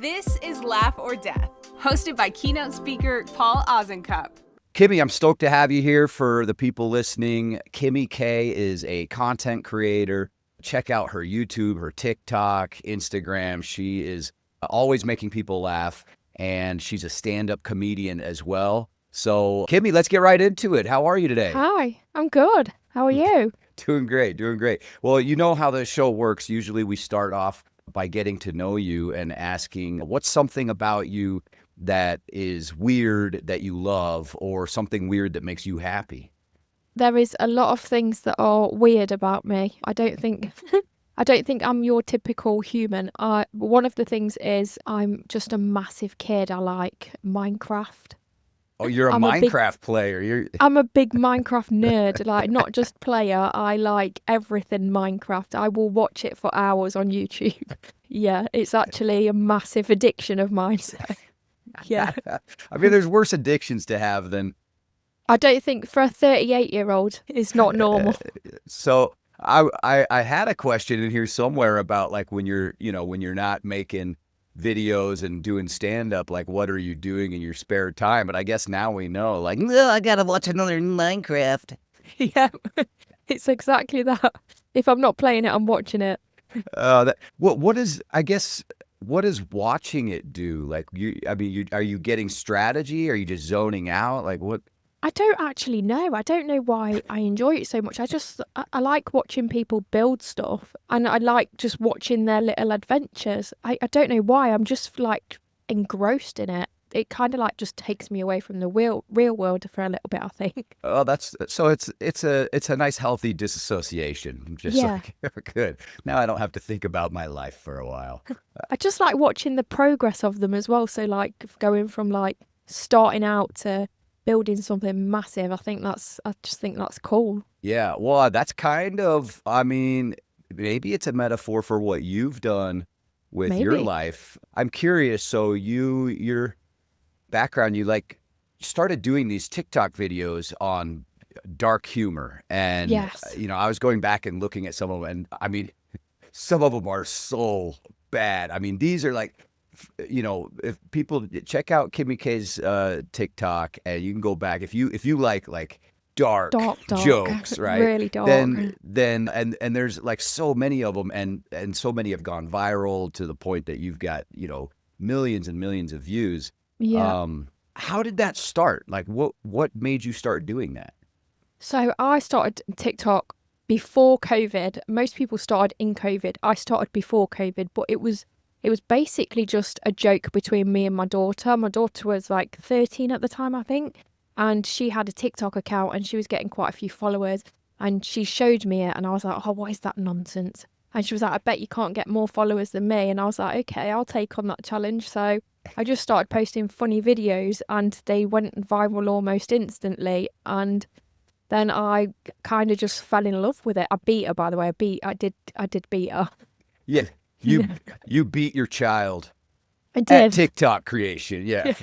This is Laugh or Death, hosted by keynote speaker Paul Ozenkup. Kimmi, I'm stoked to have you here. For the people listening, Kimmi Kaiy is a content creator. Check out her YouTube, her TikTok, Instagram. She is always making people laugh, and she's a stand-up comedian as well. So, Kimmi, let's get right into it. How are you today? Hi, I'm good. How are you? Doing great, doing great. Well, you know how the show works. Usually we start off by getting to know you and asking, what's something about you that is weird that you love, or something weird that makes you happy? There is a lot of things that are weird about me. I don't think I'm your typical human. One of the things is I'm just a massive kid. I like Minecraft. Oh, you're a Minecraft player. I'm a big Minecraft nerd. Like, not just player. I like everything Minecraft. I will watch it for hours on YouTube. Yeah, it's actually a massive addiction of mine. So, yeah. I mean, there's worse addictions to have than... I don't think for a 38-year-old it's not normal. So I had a question in here somewhere about, like, when you're not making videos and doing stand-up, like, what are you doing in your spare time? But I guess now we know, like, oh, I gotta watch another Minecraft. Yeah, it's exactly that. If I'm not playing it, I'm watching it. What does watching it do? Like, are you getting strategy? Are you just zoning out? Like, what? I don't actually know. I don't know why I enjoy it so much. I like watching people build stuff, and I like just watching their little adventures. I don't know why. I'm just like engrossed in it. It kind of like just takes me away from the real world for a little bit, I think. Oh, it's a nice healthy disassociation. Just like, good. Now I don't have to think about my life for a while. I just like watching the progress of them as well. So, like, going from like starting out to building something massive. I just think that's cool. Yeah, well, that's kind of, I mean, maybe it's a metaphor for what you've done with your life. I'm curious. So your background, you started doing these TikTok videos on dark humor, and yes. I was going back and looking at some of them, and I mean, some of them are so bad. I mean, these are like, if people check out Kimmi Kaiy's TikTok, and you can go back if you like dark jokes, right? Really dark. Then and there's like so many of them, and so many have gone viral to the point that you've got millions and millions of views. Yeah. How did that start? Like, what made you start doing that? So I started TikTok before COVID. Most people started in COVID. I started before COVID, but it was basically just a joke between me and my daughter. My daughter was like 13 at the time, I think. And she had a TikTok account, and she was getting quite a few followers. And she showed me it, and I was like, oh, what is that nonsense? And she was like, I bet you can't get more followers than me. And I was like, okay, I'll take on that challenge. So I just started posting funny videos, and they went viral almost instantly. And then I kind of just fell in love with it. I beat her, by the way. I did beat her. Yeah. You beat your child. I did. At TikTok creation, yeah.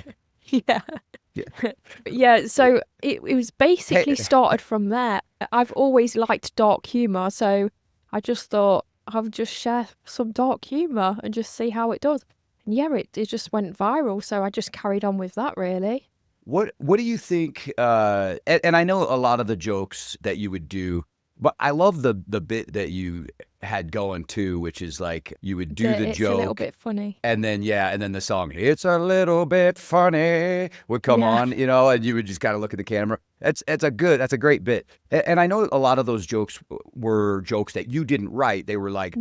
Yeah, so it was basically started from there. I've always liked dark humour, so I just thought I'll just share some dark humour and just see how it does. And yeah, it just went viral, so I just carried on with that, really. What do you think, and I know a lot of the jokes that you would do, but I love the bit that you had going too, which is like you would do the joke. It's a little bit funny. And then, the song, "It's a little bit funny," would come on, and you would just kind of look at the camera. That's a great bit. And I know a lot of those jokes were jokes that you didn't write. They were like,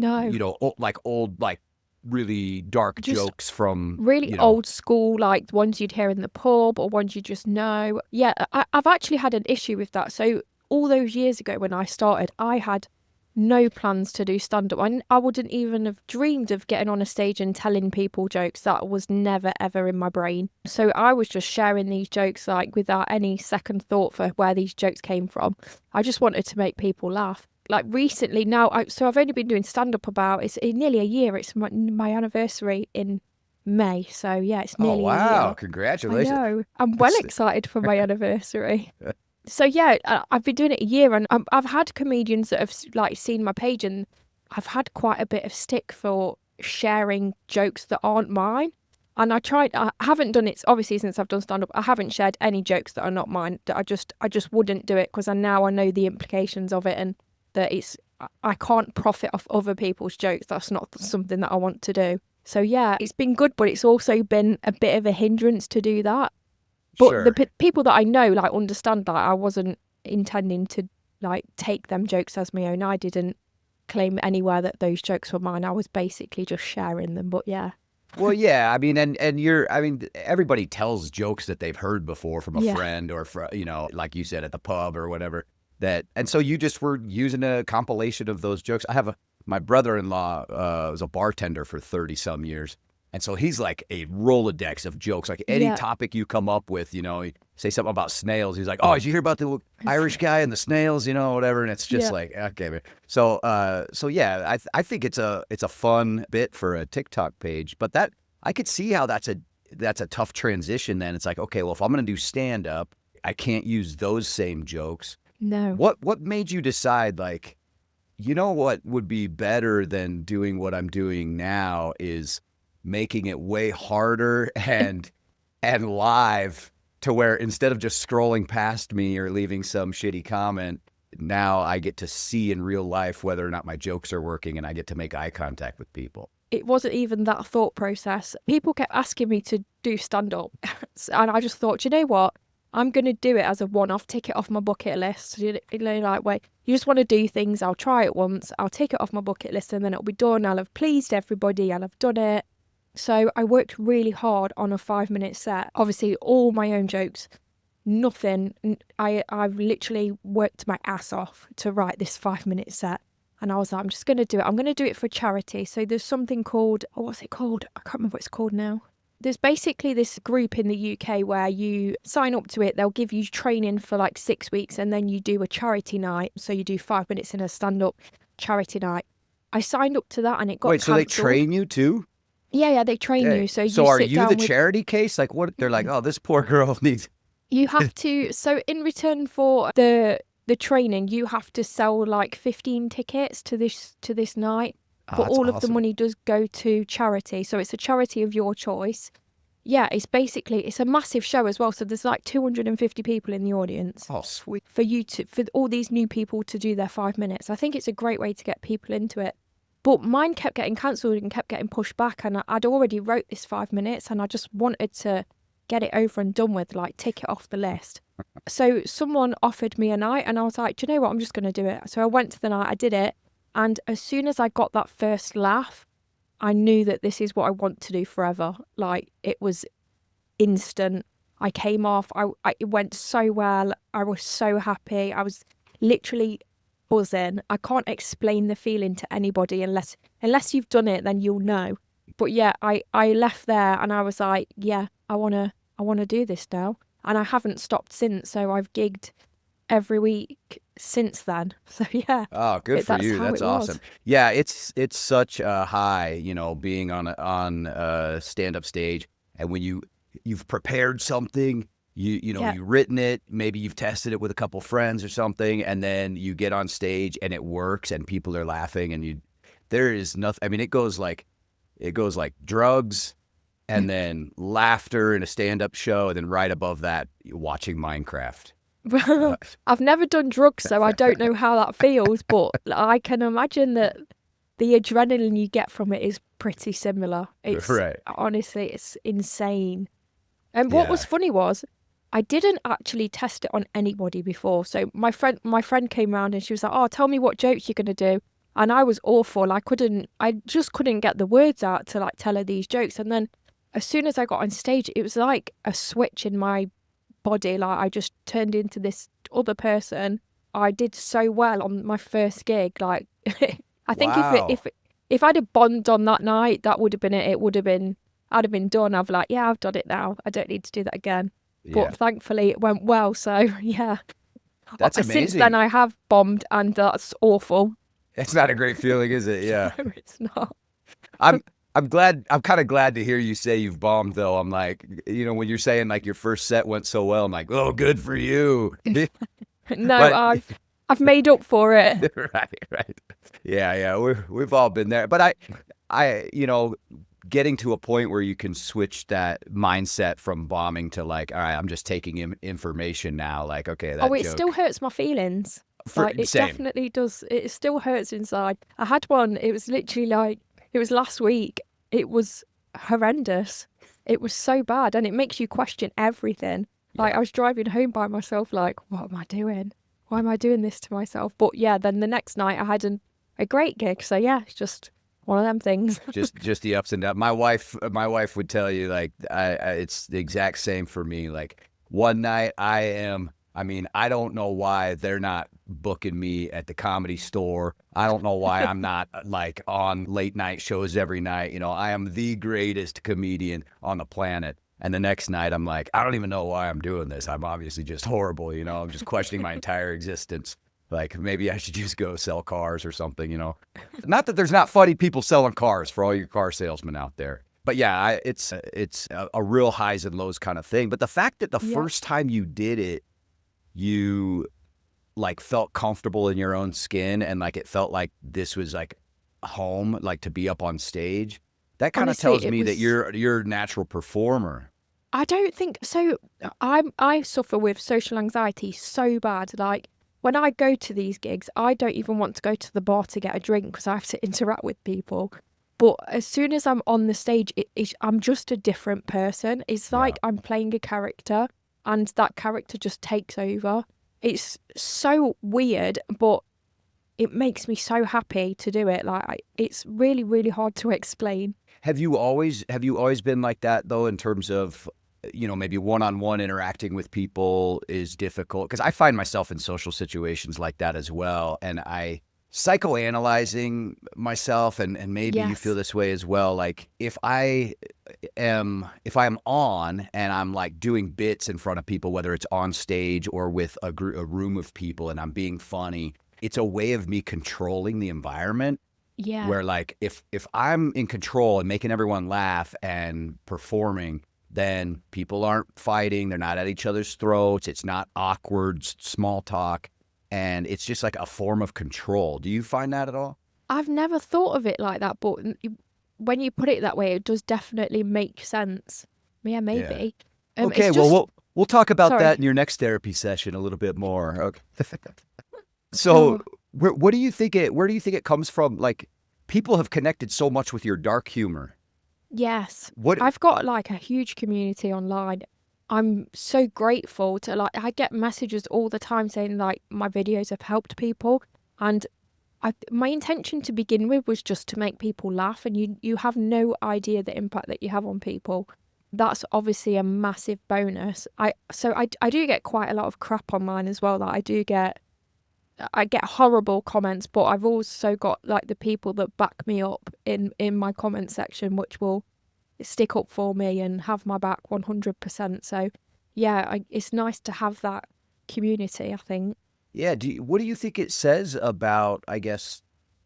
old, like really dark jokes from really old school, like ones you'd hear in the pub or ones you just know. Yeah, I've actually had an issue with that. So all those years ago when I started, I had no plans to do stand-up. I wouldn't even have dreamed of getting on a stage and telling people jokes. That was never, ever in my brain. So I was just sharing these jokes like without any second thought for where these jokes came from. I just wanted to make people laugh. Like recently now, so I've only been doing stand-up it's nearly a year. It's my anniversary in May. So yeah, it's nearly a year. Oh, wow. Congratulations. I know. I'm well excited for my anniversary. So yeah, I've been doing it a year, and I've had comedians that have like seen my page, and I've had quite a bit of stick for sharing jokes that aren't mine. And I haven't done it, obviously, since I've done stand-up. I haven't shared any jokes that are not mine. That I just wouldn't do it because I know the implications of it, and that I can't profit off other people's jokes. That's not something that I want to do. So yeah, it's been good, but it's also been a bit of a hindrance to do that. But Sure. the people that I know, like, understand that I wasn't intending to, like, take them jokes as my own. I didn't claim anywhere that those jokes were mine. I was basically just sharing them. But yeah. Well, yeah, I mean, and I mean, everybody tells jokes that they've heard before from a Yeah. friend or, like you said, at the pub or whatever. And so you just were using a compilation of those jokes. My brother-in-law was a bartender for 30 some years. And so he's like a Rolodex of jokes. Like any Yeah. topic you come up with, you say something about snails. He's like, oh, did you hear about the Irish guy and the snails, whatever. And it's just Yeah. like, okay. Man. So yeah, I think it's a fun bit for a TikTok page, but that I could see how that's a tough transition. Then it's like, okay, well, if I'm going to do stand up, I can't use those same jokes. No. What made you decide, like, what would be better than doing what I'm doing now is making it way harder and live, to where instead of just scrolling past me or leaving some shitty comment, now I get to see in real life whether or not my jokes are working, and I get to make eye contact with people. It wasn't even that thought process. People kept asking me to do stand-up, and I just thought, you know what? I'm going to do it as a one-off, tick it off my bucket list. Like, wait, you just want to do things, I'll try it once, I'll take it off my bucket list, and then it'll be done. I'll have pleased everybody, I'll have done it. So I worked really hard on a 5-minute set. Obviously, all my own jokes, nothing. I've literally worked my ass off to write this 5-minute set. And I was like, I'm just going to do it. I'm going to do it for charity. So there's something called, what's it called? I can't remember what it's called now. There's basically this group in the UK where you sign up to it. They'll give you training for like 6 weeks, and then you do a charity night. So you do 5 minutes in a stand-up charity night. I signed up to that and it got Wait, so they cancelled. train you too? Yeah, they train Okay. you. So are sit you down the with... charity case? Like, what? They're like, oh, this poor girl needs... You have to, so in return for the training, you have to sell like 15 tickets to this night. Oh, But that's all of the awesome. money does go to charity. So it's a charity of your choice. Yeah, it's a massive show as well. So there's like 250 people in the audience. Oh, sweet. For all these new people to do their 5 minutes. I think it's a great way to get people into it. But mine kept getting cancelled and kept getting pushed back. And I'd already wrote this 5 minutes, and I just wanted to get it over and done with, like, tick it off the list. So someone offered me a night, and I was like, do you know what? I'm just going to do it. So I went to the night, I did it. And as soon as I got that first laugh, I knew that this is what I want to do forever. Like, it was instant. I came off. It went so well. I was so happy. I was literally buzzing. I can't explain the feeling to anybody unless you've done it, then you'll know. But yeah, I left there and I was like, yeah, I wanna do this now. And I haven't stopped since. So I've gigged every week since then. So yeah. Oh, good for That's you. how That's it was. awesome. Yeah, it's such a high, being on a stand-up stage, and when you've prepared something, Yeah. you've written it, maybe you've tested it with a couple friends or something, and then you get on stage and it works and people are laughing, and there is nothing. I mean, it goes like drugs and then laughter in a stand-up show, and then right above that, watching Minecraft. Well, I've never done drugs, so I don't know how that feels, but I can imagine that the adrenaline you get from it is pretty similar. It's Right. honestly, it's insane. And what was Yeah. funny was I didn't actually test it on anybody before. So my friend came round and she was like, "Oh, tell me what jokes you're gonna do." And I was awful. I just couldn't get the words out to like tell her these jokes. And then as soon as I got on stage, it was like a switch in my body. Like, I just turned into this other person. I did so well on my first gig. Like, I think Wow. if I'd have bombed on that night, that would have been it. I'd have been done. I'd be like, yeah, I've done it now. I don't need to do that again. Yeah. But thankfully it went well. So yeah. That's amazing. Since then I have bombed, and that's awful. It's not a great feeling, is it? Yeah. No, it's not. I'm kind of glad to hear you say you've bombed, though. I'm like, when you're saying like your first set went so well, I'm like, oh, good for you. No, But- I've made up for it. Right. Yeah. We've all been there. But I, getting to a point where you can switch that mindset from bombing to like, all right, I'm just taking information now. Like, okay, that It joke. still hurts my feelings. Like, it Same. definitely does. It still hurts inside. I had one, it was literally like, it was last week. It was horrendous. It was so bad, and it makes you question everything. Like, I was driving home by myself, like, what am I doing? Why am I doing this to myself? But yeah, then the next night I had a great gig. So yeah, it's just one of them things. just the ups and downs. My wife would tell you, like, it's the exact same for me. Like, one night I don't know why they're not booking me at the Comedy Store. I don't know why I'm not like on late night shows every night. You know, I am the greatest comedian on the planet. And the next night I'm like, I don't even know why I'm doing this. I'm obviously just horrible. You know, I'm just questioning my entire existence. Like, maybe I should just go sell cars or something, you know. Not that there's not funny people selling cars for all your car salesmen out there. But yeah, it's a real highs and lows kind of thing. But the fact that the first time you did it, you like felt comfortable in your own skin, and like it felt like this was like home, like to be up on stage, that kind of tells me that you're a natural performer. I don't think so. I suffer with social anxiety so bad. Like, when I go to these gigs, I don't even want to go to the bar to get a drink because I have to interact with people. But as soon as I'm on the stage, I'm just a different person. It's like I'm playing a character, and that character just takes over. It's so weird, but it makes me so happy to do it. Like, it's really, really hard to explain. Have you always been like that though, in terms of, you know, maybe one-on-one interacting with people is difficult? Because I find myself in social situations like that as well, and I psychoanalyzing myself, and maybe you feel this way as well. Like, if I am on and I'm like doing bits in front of people, whether it's on stage or with a room of people, and I'm being funny, it's a way of me controlling the environment. Yeah. Where like if I'm in control and making everyone laugh and performing, then people aren't fighting, they're not at each other's throats, it's not awkward small talk, and it's just like a form of control. Do you find that at all? I've never thought of it like that, but when you put it that way, it does definitely make sense. Yeah, maybe. Yeah. Okay, well, we'll talk about that in your next therapy session a little bit more. Okay. So, where do you think it comes from? Like, people have connected so much with your dark humor. Yes. I've got like a huge community online. I'm so grateful to, like, I get messages all the time saying like my videos have helped people, and my intention to begin with was just to make people laugh, and you have no idea the impact that you have on people. That's obviously a massive bonus. I do get quite a lot of crap online as well. That I get horrible comments, but I've also got like the people that back me up in my comment section, which will stick up for me and have my back 100%. So yeah, it's nice to have that community, I think. Yeah. What do you think it says about, I guess,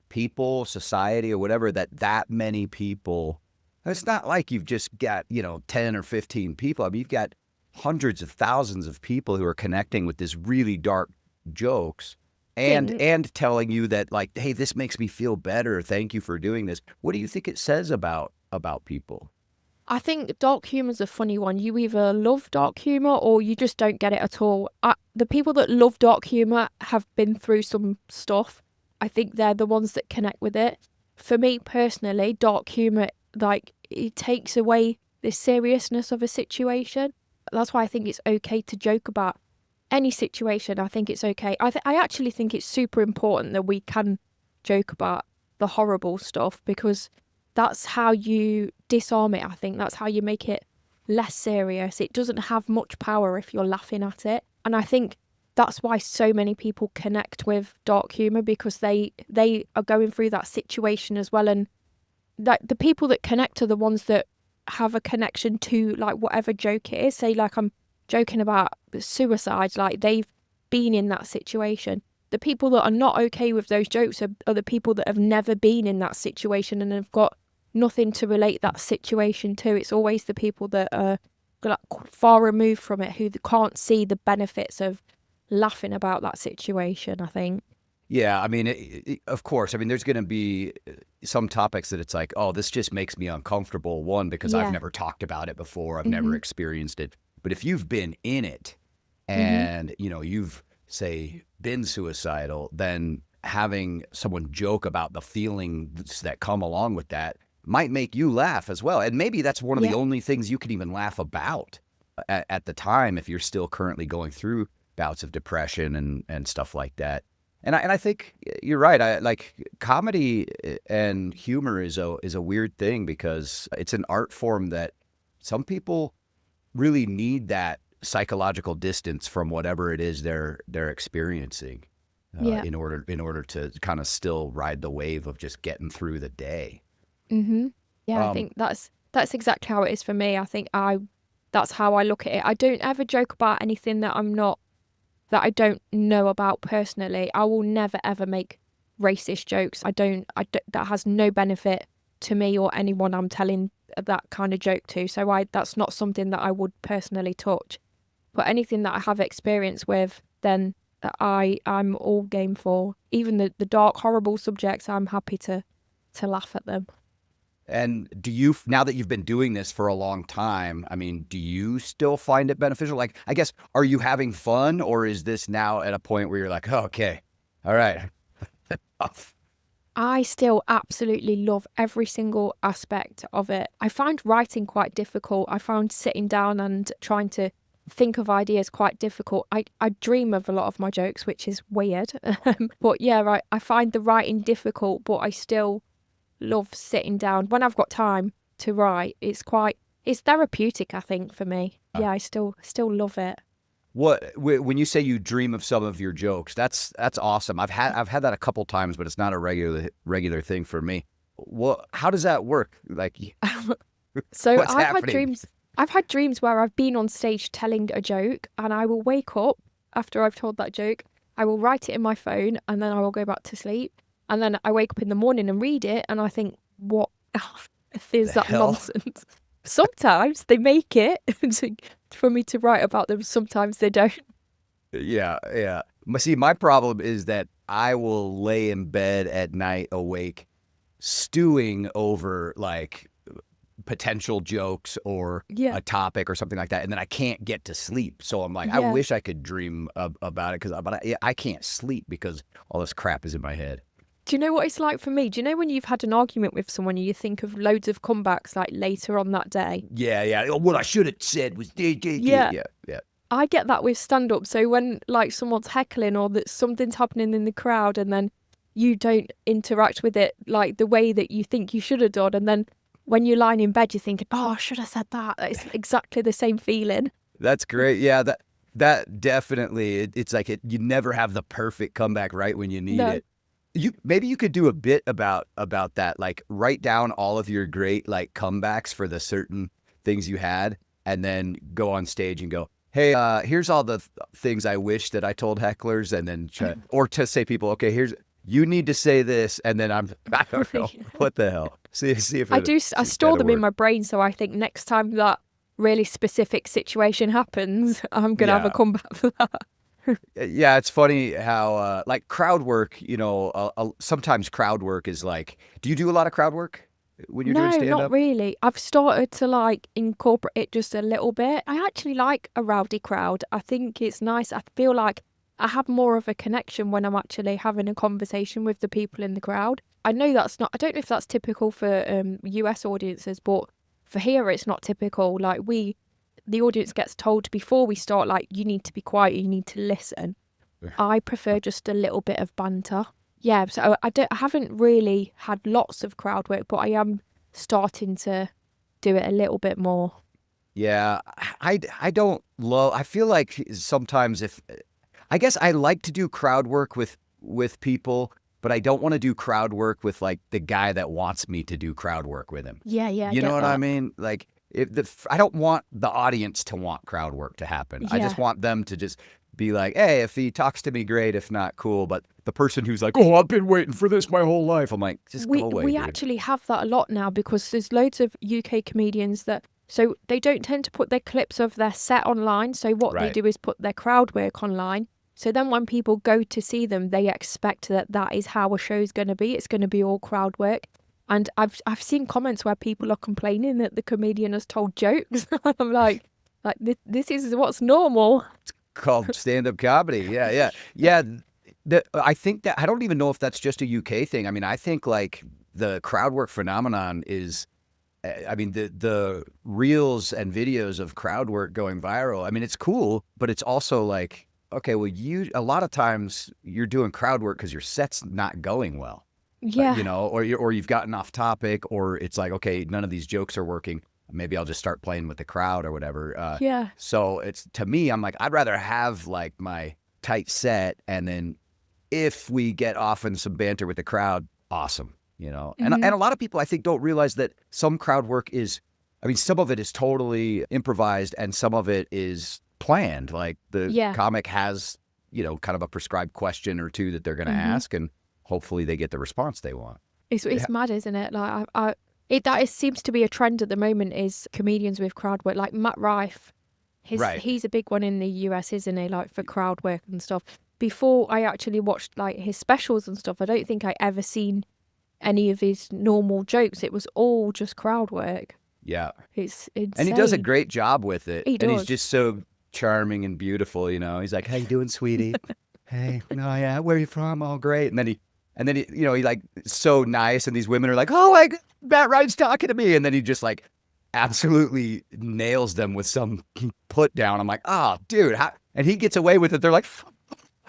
people, society, or whatever, that many people? It's not like you've just got, 10 or 15 people. I mean, you've got hundreds of thousands of people who are connecting with this really dark jokes. And telling you that, like, hey, this makes me feel better. Thank you for doing this. What do you think it says about people? I think dark humor's a funny one. You either love dark humor or you just don't get it at all. The people that love dark humor have been through some stuff. I think they're the ones that connect with it. For me personally, dark humor, like, it takes away the seriousness of a situation. That's why I think it's okay to joke about any situation. I think it's okay. I actually think it's super important that we can joke about the horrible stuff, because that's how you disarm it. I think that's how you make it less serious. It doesn't have much power if you're laughing at it. And I think that's why so many people connect with dark humor, because they are going through that situation as well. And like, the people that connect are the ones that have a connection to like whatever joke it is. Say like I'm joking about suicide, like they've been in that situation. The people that are not okay with those jokes are the people that have never been in that situation and have got nothing to relate that situation to. It's always the people that are like far removed from it, who can't see the benefits of laughing about that situation, I think. Yeah, I mean, of course. I mean, there's going to be some topics that it's like, oh, this just makes me uncomfortable. One, because I've Yeah. never talked about it before. I've never Mhm. experienced it. But if you've been in it Mhm. and, you've, say, been suicidal, then having someone joke about the feelings that come along with that might make you laugh as well. And maybe that's one of the Yeah. only things you can even laugh about at the time if you're still currently going through bouts of depression and stuff like that. And I think you're right. I like comedy and humor is a weird thing because it's an art form that some people really need that psychological distance from whatever it is they're experiencing Yeah. in order to kind of still ride the wave of just getting through the day. Yeah, I Um, think that's exactly how it is for me. I think that's how I look at it. I don't ever joke about anything that I don't know about personally. I will never ever make racist jokes. That has no benefit to me or anyone I'm telling that kind of joke to. So that's not something that I would personally touch. But anything that I have experience with, then I'm all game for. Even the dark, horrible subjects, I'm happy to laugh at them. And do you, now that you've been doing this for a long time, I mean, do you still find it beneficial? Like, I guess, are you having fun, or is this now at a point where you're like, oh, okay, all right. I still absolutely love every single aspect of it. I find writing quite difficult. I found sitting down and trying to think of ideas quite difficult. I dream of a lot of my jokes, which is weird. But yeah, right. I find the writing difficult, but I still love sitting down. When I've got time to write, it's therapeutic, I think, for me. Yeah, I still love it. When you say you dream of some of your jokes, that's awesome. I've had that a couple times, but it's not a regular thing for me. How does that work? Like, So what's happening? I've had dreams where I've been on stage telling a joke and I will wake up after I've told that joke. I will write it in my phone and then I will go back to sleep. And then I wake up in the morning and read it and I think, what The is that hell? nonsense? Sometimes they make it for me to write about them. Sometimes they don't. Yeah, yeah. See, my problem is that I will lay in bed at night awake, stewing over like potential jokes or Yeah. a topic or something like that, and then I can't get to sleep. So I'm like, I Yeah. wish I could dream about it but I can't sleep because all this crap is in my head. Do you know what it's like for me? Do you know when you've had an argument with someone and you think of loads of comebacks like later on that day? Yeah, yeah. What I should have said was, Yeah. yeah, yeah. I get that with stand up. So when like someone's heckling or that something's happening in the crowd and then you don't interact with it like the way that you think you should have done, and then when you're lying in bed, you're thinking, "Oh, I should have said that." It's exactly the same feeling. That's great. Yeah, that definitely. It's like you never have the perfect comeback right when you need No. it. Maybe you could do a bit about that. Like write down all of your great like comebacks for the certain things you had, and then go on stage and go, "Hey, here's all the things I wish that I told hecklers," and then or to say people, "Okay, here's you need to say this," and then I don't know what the hell. See if I store them in my brain, so I think next time that really specific situation happens, I'm gonna have a Yeah. comeback for that. Yeah, it's funny how like crowd work, sometimes crowd work is like, do you do a lot of crowd work when you're doing No, stand not up? really. I've started to like incorporate it just a little bit. I actually like a rowdy crowd. I think it's nice. I feel like I have more of a connection when I'm actually having a conversation with the people in the crowd. I know that's not, I don't know if that's typical for US audiences, but for here it's not typical. Like the audience gets told before we start, like, you need to be quiet, you need to listen. I prefer just a little bit of banter. Yeah, so I haven't really had lots of crowd work, but I am starting to do it a little bit more. Yeah, I don't love. I feel like sometimes if I guess I like to do crowd work with people, but I don't want to do crowd work with like the guy that wants me to do crowd work with him. Yeah, yeah, I You know get what I that. mean? Like I don't want the audience to want crowd work to happen. I Yeah. just want them to just be like, hey, if he talks to me, great. If not, cool. But the person who's like, oh, I've been waiting for this my whole life. I'm like, just We go away, we dude. actually have that a lot now because there's loads of UK comedians that so they don't tend to put their clips of their set online. So what they Right. do is put their crowd work online. So then when people go to see them, they expect that is how a show's going to be. It's going to be all crowd work. And I've seen comments where people are complaining that the comedian has told jokes. I'm like this is what's normal. Called stand-up comedy. Yeah. I think that, I don't even know if that's just a UK thing. I mean, I think like the crowd work phenomenon is, I mean, the reels and videos of crowd work going viral. I mean, it's cool, but it's also like, okay, well, a lot of times you're doing crowd work because your set's not going well. Yeah. You know, or you've gotten off topic, or it's like, okay, none of these jokes are working. Maybe I'll just start playing with the crowd or whatever. Yeah. So it's, to me, I'm like, I'd rather have like my tight set, and then if we get off in some banter with the crowd, awesome, you know. And a lot of people, I think, don't realize that some crowd work is, I mean, some of it is totally improvised and some of it is planned. Like the comic has, you know, kind of a prescribed question or two that they're going to ask, and hopefully they get the response they want. It's mad, isn't it? Like seems to be a trend at the moment, is comedians with crowd work. Like Matt Rife, he's a big one in the US, isn't he? Like for crowd work and stuff. Before I actually watched like his specials and stuff, I don't think I ever seen any of his normal jokes. It was all just crowd work. Yeah. It's insane. And he does a great job with it. He does. And he's just so charming and beautiful, you know. He's like, "How you doing, sweetie?" "Hey, no, yeah, where are you from?" "Oh, great." And then he, you know, he like so nice, and these women are like, "Oh my God, Matt Ryan's talking to me." And then he just like absolutely nails them with some put down. I'm like, "Oh, dude." And he gets away with it. They're like,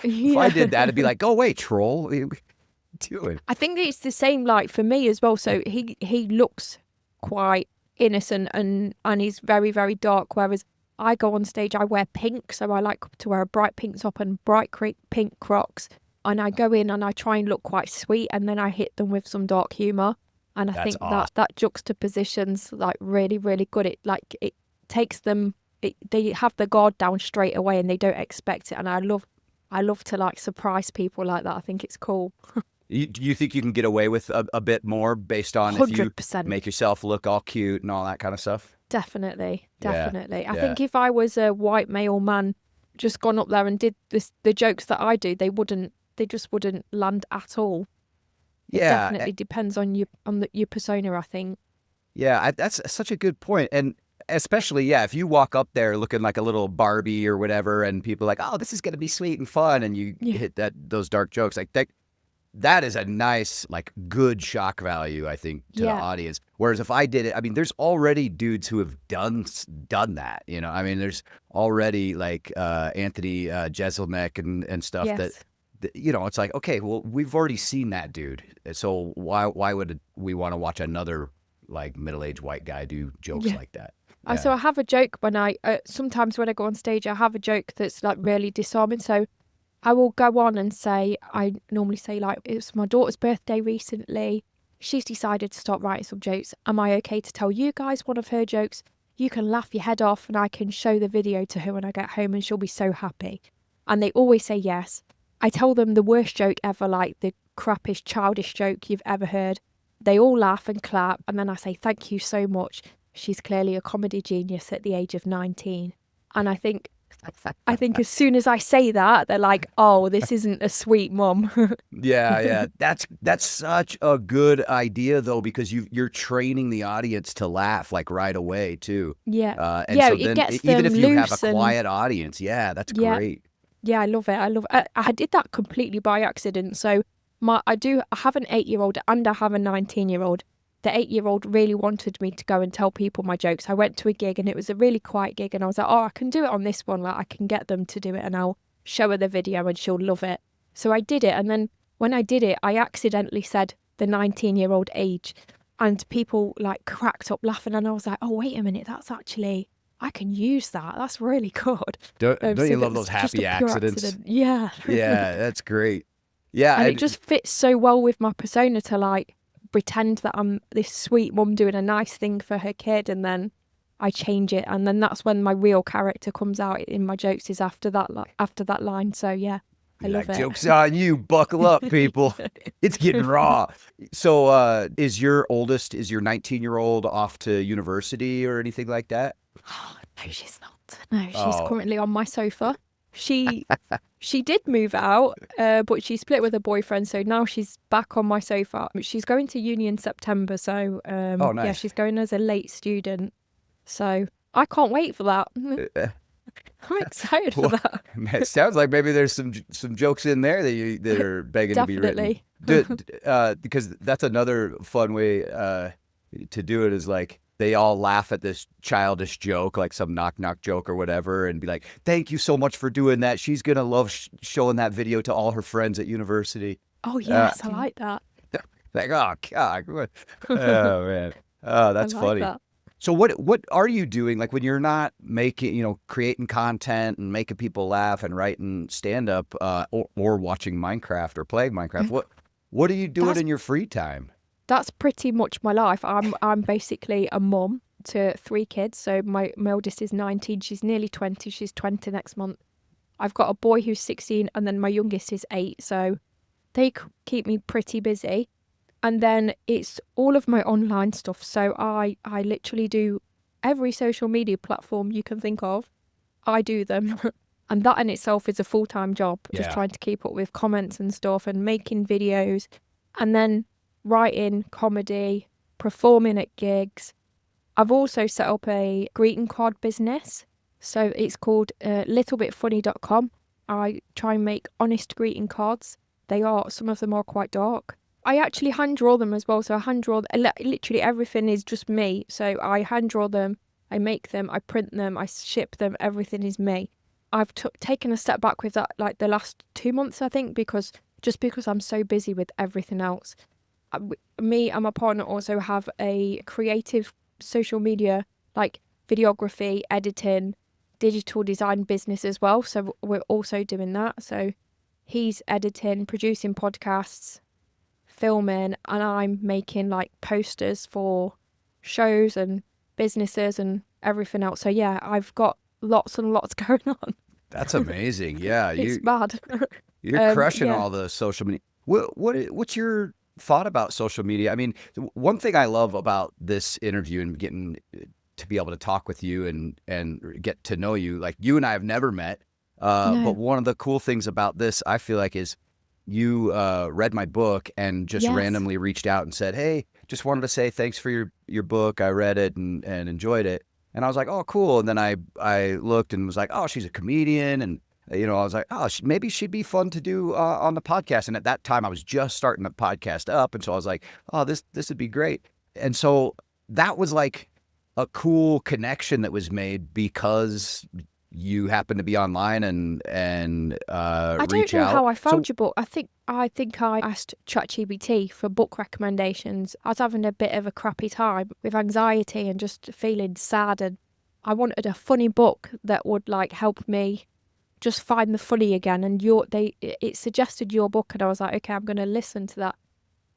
if I did that, it'd be like, "Go away, troll." Do it. I think it's the same like for me as well. So he looks quite innocent and he's very, very dark, whereas I go on stage, I wear pink, so I like to wear a bright pink top and bright pink Crocs, and I go in and I try and look quite sweet, and then I hit them with some dark humour, and I think awesome. that juxtaposition's like really, really good. It takes them, they have the guard down straight away and they don't expect it, and I love to like surprise people like that. I think it's cool. Do you think you can get away with a bit more based on 100%. If you make yourself look all cute and all that kind of stuff? Definitely. Yeah. I think if I was a white male man just gone up there and did the jokes that I do, they just wouldn't land at all. It definitely depends on your persona, I think. Yeah, that's such a good point. And especially, if you walk up there looking like a little Barbie or whatever, and people are like, "Oh, this is going to be sweet and fun," and you hit those dark jokes, like that is a nice, like, good shock value, I think, to the audience. Whereas if I did it, I mean, there's already dudes who have done that, you know. I mean, there's already like Anthony Jeselnik and stuff that, you know, it's like, okay, well, we've already seen that dude, so why would we want to watch another like middle-aged white guy do jokes like that? Yeah. So I have a joke when sometimes when I go on stage, I have a joke that's like really disarming. So I will go on and say, I normally say like, "It's my daughter's birthday recently. She's decided to start writing some jokes. Am I okay to tell you guys one of her jokes? You can laugh your head off and I can show the video to her when I get home and she'll be so happy." And they always say yes. I tell them the worst joke ever, like the crappish, childish joke you've ever heard. They all laugh and clap, and then I say, "Thank you so much. She's clearly a comedy genius at the age of 19. And I think as soon as I say that, they're like, "Oh, this isn't a sweet mom." Yeah. That's such a good idea, though, because you're training the audience to laugh like right away too. Yeah. And so it then, gets even them if you have a loose and quiet audience, that's great. Yeah, I love it. I did that completely by accident. So I have an 8-year-old and I have a 19-year-old. The 8-year-old really wanted me to go and tell people my jokes. I went to a gig and it was a really quiet gig, and I was like, "Oh, I can do it on this one. Like, I can get them to do it and I'll show her the video and she'll love it." So I did it, and then when I did it, I accidentally said the 19-year-old age, and people like cracked up laughing, and I was like, "Oh, wait a minute, that's actually, I can use that. That's really good." Don't you love those happy accidents? Accident. Yeah. Yeah, that's great. Yeah, and it just fits so well with my persona to like pretend that I'm this sweet mum doing a nice thing for her kid, and then I change it, and then that's when my real character comes out in my jokes, is after that line. So yeah, I love it. Joke's on you. Buckle up, people. It's getting raw. So is your 19-year-old off to university or anything like that? Oh, no, she's not. No, she's currently on my sofa. She did move out, but she split with her boyfriend, so now she's back on my sofa. She's going to uni in September, so Oh, nice. yeah, she's going as a late student. So I can't wait for that. I'm excited for that. It sounds like maybe there's some jokes in there that are begging to be written. Because that's another fun way to do it is like they all laugh at this childish joke, like some knock joke or whatever, and be like, "Thank you so much for doing that. She's gonna love showing that video to all her friends at university." Oh yes, I like that. Like, oh God, oh man, oh that's I like funny. that. So what are you doing like when you're not making, creating content and making people laugh and writing stand up or watching Minecraft or playing Minecraft? What are you doing in your free time? That's pretty much my life. I'm basically a mum to 3 kids. So my oldest is 19, she's nearly 20, she's 20 next month. I've got a boy who's 16 and then my youngest is 8, so they keep me pretty busy. And then it's all of my online stuff. So I literally do every social media platform you can think of. I do them. And that in itself is a full-time job, just trying to keep up with comments and stuff and making videos. And then writing, comedy, performing at gigs. I've also set up a greeting card business. So it's called littlebitfunny.com. I try and make honest greeting cards. Some of them are quite dark. I actually hand draw them as well. So I hand draw, literally everything is just me. So I hand draw them, I make them, I print them, I ship them, everything is me. I've taken a step back with that like the last 2 months, I think, because I'm so busy with everything else. Me and my partner also have a creative social media, like videography, editing, digital design business as well. So we're also doing that. So he's editing, producing podcasts, filming, and I'm making like posters for shows and businesses and everything else. So yeah, I've got lots and lots going on. That's amazing. Yeah, It's mad. You're crushing all the social media. What's your thought about social media? I mean, one thing I love about this interview and getting to be able to talk with you and get to know you, like you and I have never met, but one of the cool things about this, I feel like, is you read my book and just randomly reached out and said, "Hey, just wanted to say thanks for your book. I read it and enjoyed it." And I was like, "Oh, cool." And then I looked and was like, "Oh, she's a comedian." And, I was like, "Oh, maybe she'd be fun to do on the podcast." And at that time I was just starting the podcast up. And so I was like, "Oh, this would be great." And so that was like a cool connection that was made because you happen to be online and I reach don't know out. how I found your book. I think I asked ChatGPT for book recommendations. I was having a bit of a crappy time with anxiety and just feeling sad, and I wanted a funny book that would like help me just find the funny again. And it suggested your book, and I was like, okay, I'm going to listen to that.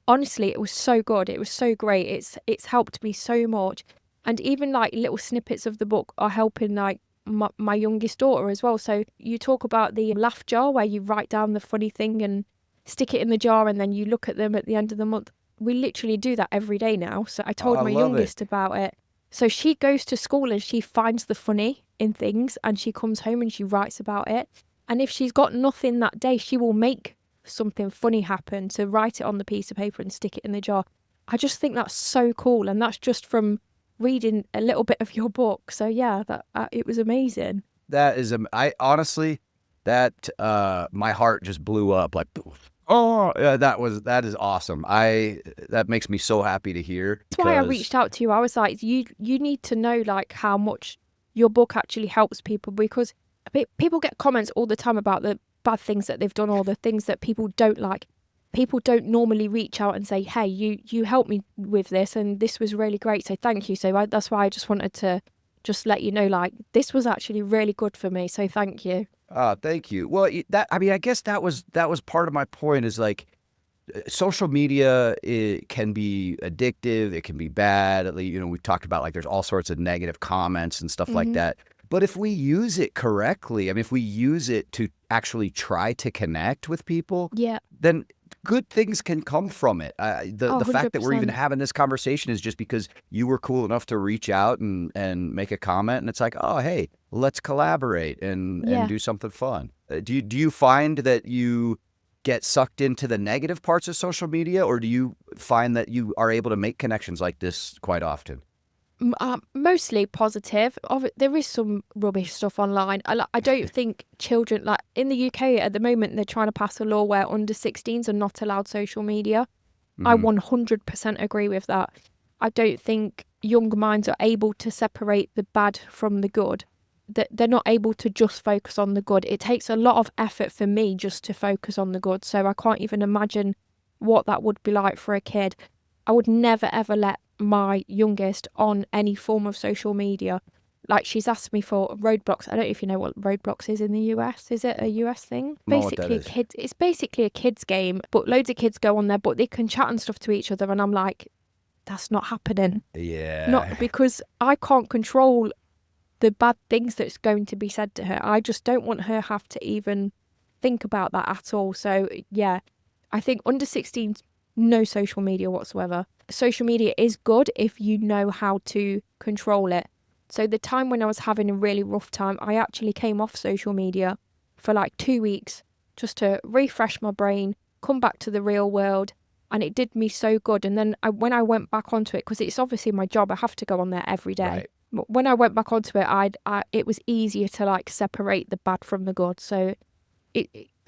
Honestly, it was so good. It was so great. It's helped me so much, and even like little snippets of the book are helping like my youngest daughter as well. So you talk about the laugh jar where you write down the funny thing and stick it in the jar and then you look at them at the end of the month. We literally do that every day now. So I told my youngest about it. So she goes to school and she finds the funny in things and she comes home and she writes about it. And if she's got nothing that day, she will make something funny happen to write it on the piece of paper and stick it in the jar. I just think that's so cool. And that's just from reading a little bit of your book. So yeah, that it was amazing. That is, I honestly, that my heart just blew up like, oh, that is awesome. That makes me so happy to hear. That's why I reached out to you. I was like, you need to know like how much your book actually helps people, because people get comments all the time about the bad things that they've done or the things that people don't like. People don't normally reach out and say, hey, you helped me with this and this was really great, so thank you. So that's why I just wanted to just let you know, like, this was actually really good for me, so thank you. Thank you. Well, I guess that was part of my point, is like social media, it can be addictive, it can be bad. We've talked about like there's all sorts of negative comments and stuff like that. But if we use it correctly, I mean, if we use it to actually try to connect with people, then good things can come from it. The fact that we're even 100%. having this conversation is just because you were cool enough to reach out and make a comment, and it's like, oh, hey, let's collaborate and Yeah. do something fun. Do you find that you get sucked into the negative parts of social media, or do you find that you are able to make connections like this quite often? Mostly positive. There is some rubbish stuff online. I don't think children, like in the UK at the moment, they're trying to pass a law where under 16s are not allowed social media. I 100% agree with that. I don't think young minds are able to separate the bad from the good. They're not able to just focus on the good. It takes a lot of effort for me just to focus on the good. So I can't even imagine what that would be like for a kid. I would never ever let my youngest on any form of social media. Like, she's asked me for Roadblocks. I don't know if you know what Roadblocks is in the US. Is it a US thing? Know what that is. It's basically a kids game, but loads of kids go on there, but they can chat and stuff to each other, and I'm like, that's not happening. Yeah. Not because I can't control the bad things that's going to be said to her. I just don't want her have to even think about that at all. So yeah, I think under 16s, no social media whatsoever. Social media is good if you know how to control it. So the time when I was having a really rough time, I actually came off social media for like 2 weeks just to refresh my brain, come back to the real world, and it did me so good. And then when I went back onto it, because it's obviously my job, I have to go on there every day. Right. But when I went back onto it, it was easier to like separate the bad from the good. So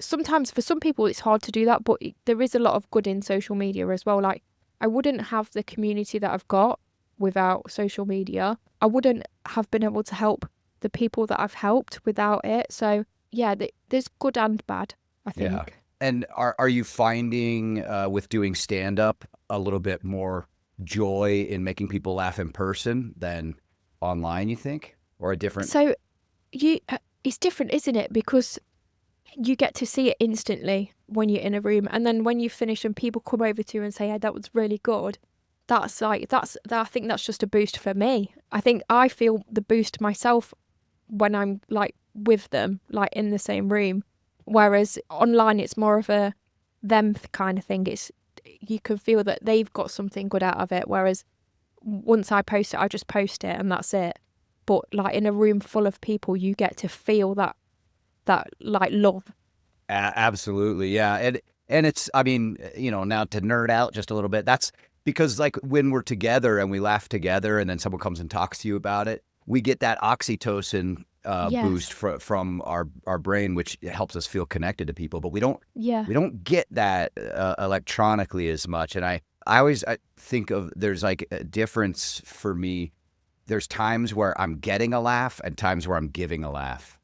sometimes for some people it's hard to do that, but there is a lot of good in social media as well. Like, I wouldn't have the community that I've got without social media. I wouldn't have been able to help the people that I've helped without it. So yeah, there's good and bad, I think. Yeah. And are you finding with doing stand-up a little bit more joy in making people laugh in person than online, you think? Or a different... So it's different, isn't it? Because you get to see it instantly when you're in a room, and then when you finish and people come over to you and say, hey, that was really good, I think that's just a boost for me. I think I feel the boost myself when I'm like with them, like in the same room, whereas online it's more of a them kind of thing. You can feel that they've got something good out of it, whereas once I post it, I just post it and that's it. But like in a room full of people, you get to feel that like love. Absolutely, yeah. And it's, I mean, now to nerd out just a little bit, that's because like when we're together and we laugh together and then someone comes and talks to you about it, we get that oxytocin Yes. boost from our brain, which helps us feel connected to people. But we don't get that electronically as much. And I always think of, there's like a difference for me. There's times where I'm getting a laugh and times where I'm giving a laugh.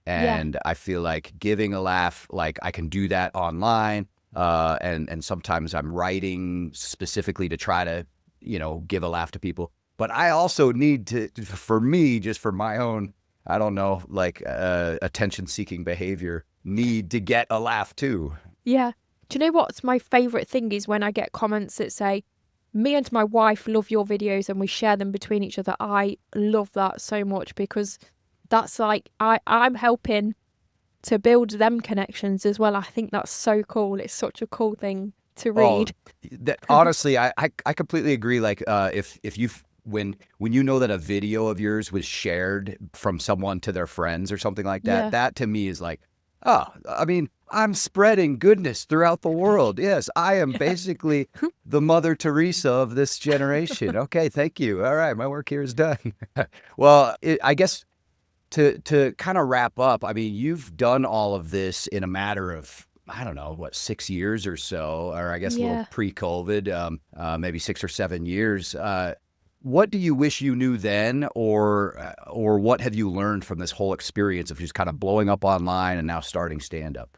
And I feel like giving a laugh, like I can do that online. And sometimes I'm writing specifically to try to, give a laugh to people. But I also need to, for me, just for my own, I don't know, like attention-seeking behavior, need to get a laugh too. Yeah. Do you know what's my favourite thing is when I get comments that say, me and my wife love your videos and we share them between each other. I love that so much because that's like, I'm helping to build them connections as well. I think that's so cool. It's such a cool thing to read. Honestly, I completely agree. Like if you when you know that a video of yours was shared from someone to their friends or something like that, that to me is like, oh, I mean, I'm spreading goodness throughout the world. Yes, I am basically the Mother Teresa of this generation. Okay, thank you. All right, my work here is done. Well, I guess to kind of wrap up, I mean, you've done all of this in a matter of, I don't know, 6 years or so, or I guess a little pre-COVID, maybe 6 or 7 years. What do you wish you knew then, or what have you learned from this whole experience of just kind of blowing up online and now starting stand-up?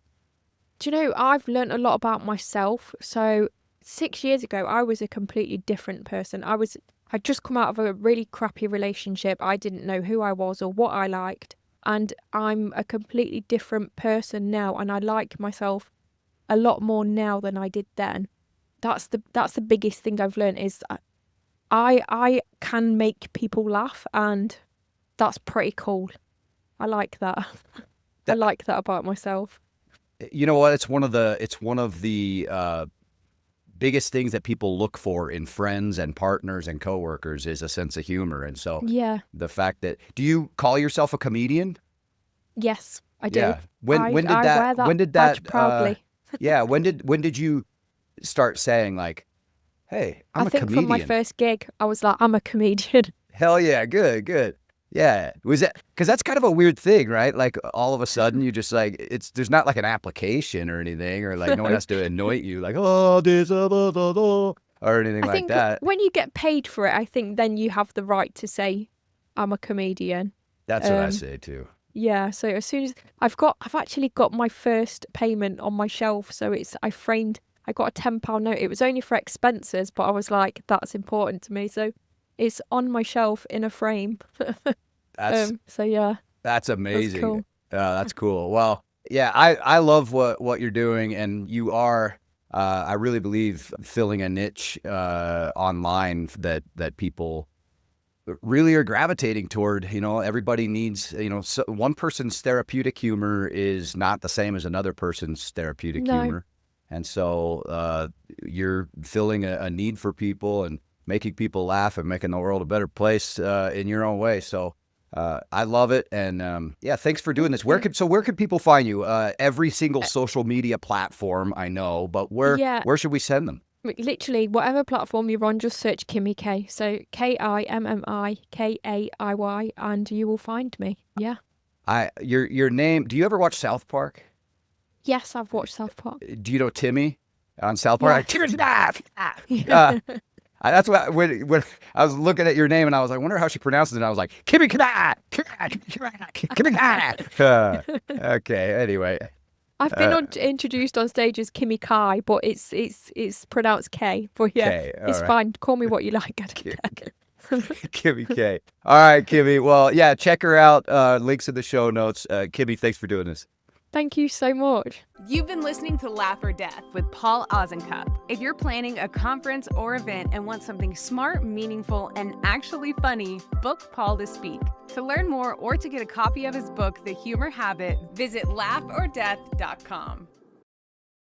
Do you know, I've learned a lot about myself. So 6 years ago, I was a completely different person. I'd just come out of a really crappy relationship. I didn't know who I was or what I liked. And I'm a completely different person now. And I like myself a lot more now than I did then. That's the biggest thing I've learned is I can make people laugh, and that's pretty cool. I like that. I like that about myself. You know what? It's one of the biggest things that people look for in friends and partners and coworkers is a sense of humor. And so Yeah. the fact that, do you call yourself a comedian? Yes, I do. Yeah. When I did wear that, that when did badge that, proudly. yeah, when did you start saying like, hey, I'm I a think from my comedian? first gig, I was like, I'm a comedian. Hell yeah, good. Yeah. Was that, because that's kind of a weird thing, right? Like all of a sudden you just like, there's not like an application or anything, or like no one has to anoint you like, oh, this, or anything I like think that. when you get paid for it, I think then you have the right to say, I'm a comedian. That's what I say too. Yeah, so as soon as I've actually got my first payment on my shelf. So I got a £10 note. It was only for expenses, but I was like, that's important to me. So it's on my shelf in a frame. So yeah, That's amazing. cool. That's cool. Well, yeah, I love what you're doing, and you are, I really believe, filling a niche online that people really are gravitating toward. You know, everybody needs, so one person's therapeutic humor is not the same as another person's therapeutic humor. And so you're filling a need for people and making people laugh and making the world a better place in your own way. So I love it. And yeah, thanks for doing this. Where could people find you? Every single social media platform, I know, but where should we send them? Literally, whatever platform you're on, just search Kimmi Kaiy. So KIMMIKAIY, and you will find me. Yeah. Your name. Do you ever watch South Park? Yes, I've watched South Park. Do you know Timmy on South Park? Yeah. Like, Timmy's knife. That's what when I was looking at your name and I was like, I wonder how she pronounces it. And I was like, Kimmi Kaiy. Kimmi Kaiy. Okay. Anyway. I've been introduced on stage as Kimmi Kaiy, but it's pronounced K. But yeah, K, it's right. fine. Call me what you like. Kimmi Kaiy. All right, Kimmi. Well, yeah, check her out. Links in the show notes. Kimmi, thanks for doing this. Thank you so much. You've been listening to Laugh or Death with Paul Ozencup. If you're planning a conference or event and want something smart, meaningful, and actually funny, book Paul to speak. To learn more or to get a copy of his book, The Humor Habit, visit laughordeath.com.